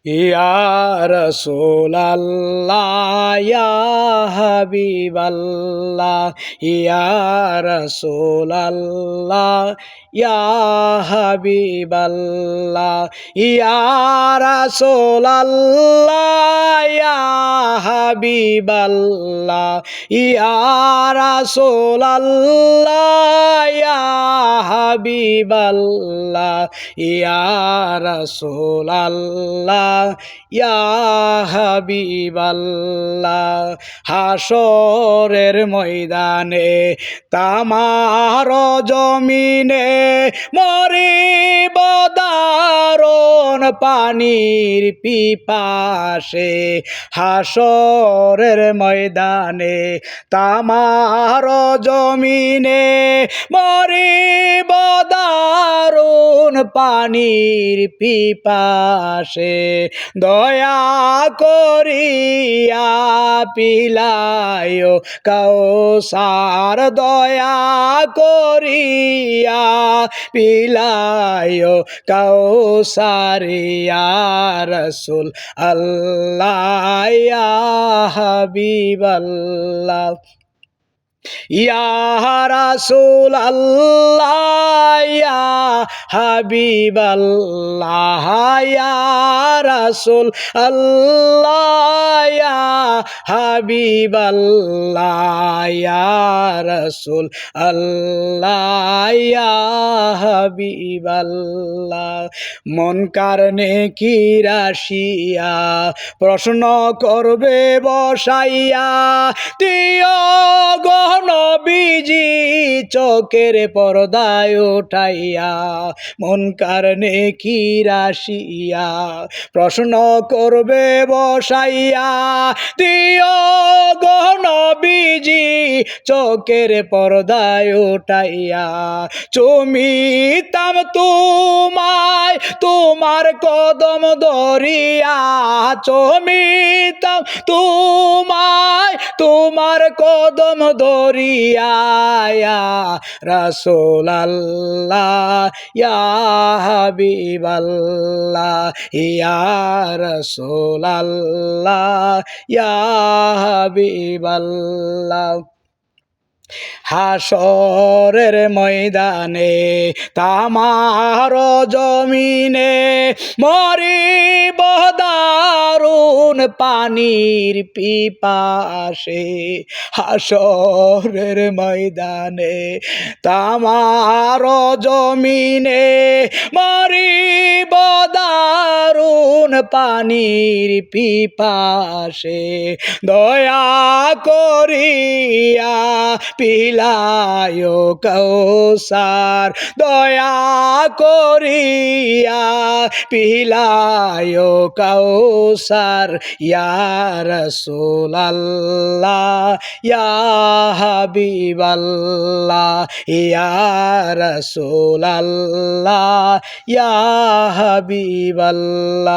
ইয়া রাসূলাল্লাহ ইয়া হাবিবাল্লাহ ইয়া রাসূলাল্লাহ ইয়া হাবিবাল্লাহ ইয়া রাসূলাল্লাহ ইয়া হাবিবাল্লাহ ইয়া রাসূলাল্লাহ ইয়া হাবিবাল্লাহ ইয়া রাসূলাল্লাহ ইয়া হাবিবাল্লাহ হাসরের ময়দানে তামার জমিনে মরিব দারুণ পানির পিপাসে হাসরের ময়দানে তামার জমিনে মরিব দারুণ পানির পিপাসে দয়া করিয়া পিলায় কৌসার দয়া করিয়া পিলায় কৌসার ইয়া রাসূল আল্লাহ ইয়া হাবিবাল্লাহ ইয়া রাসূলাল্লাহ ইয়া হাবিবাল্লাহ ইয়া রাসূলাল্লাহ ইয়া হাবিবাল্লাহ ইয়া রাসূলাল্লাহ ইয়া হাবিবাল্লাহ মনকার নেকি রাশিয়া প্রশ্ন করবে বসাইয়া তিয় নবীজি চোখের পর্দায় উঠাইয়া মনকার নেকি রাশিয়া প্রশ্ন করবে বসাইয়া দিও গো নবীজি চোখের পর্দায় উঠাইয়া চুমিতাম তোমায় তোমার কদম ধরিয়া চুমিতাম তোমায় তোমার কদম ধরিয়া ইয়া রাসূলাল্লাহ ইয়া হাবিবাল্লাহ ইয়া রাসূলাল্লাহ ইয়া হাবিবাল্লাহ হাসরের ময়দানে তামার জমিনে মরিব দারুণ পানির পিপাসে হাসরের ময়দানে তামার জমিনে মরিব দারুণ পানির পিপাসে দয়া করিয়া পিলায় কৌসার দয়া করিয়া পিলায় কৌসার ইয়া রাসূলাল্লাহ ইয়া হাবিবাল্লাহ ইয়া রাসূলাল্লাহ ইয়া হাবিবাল্লাহ।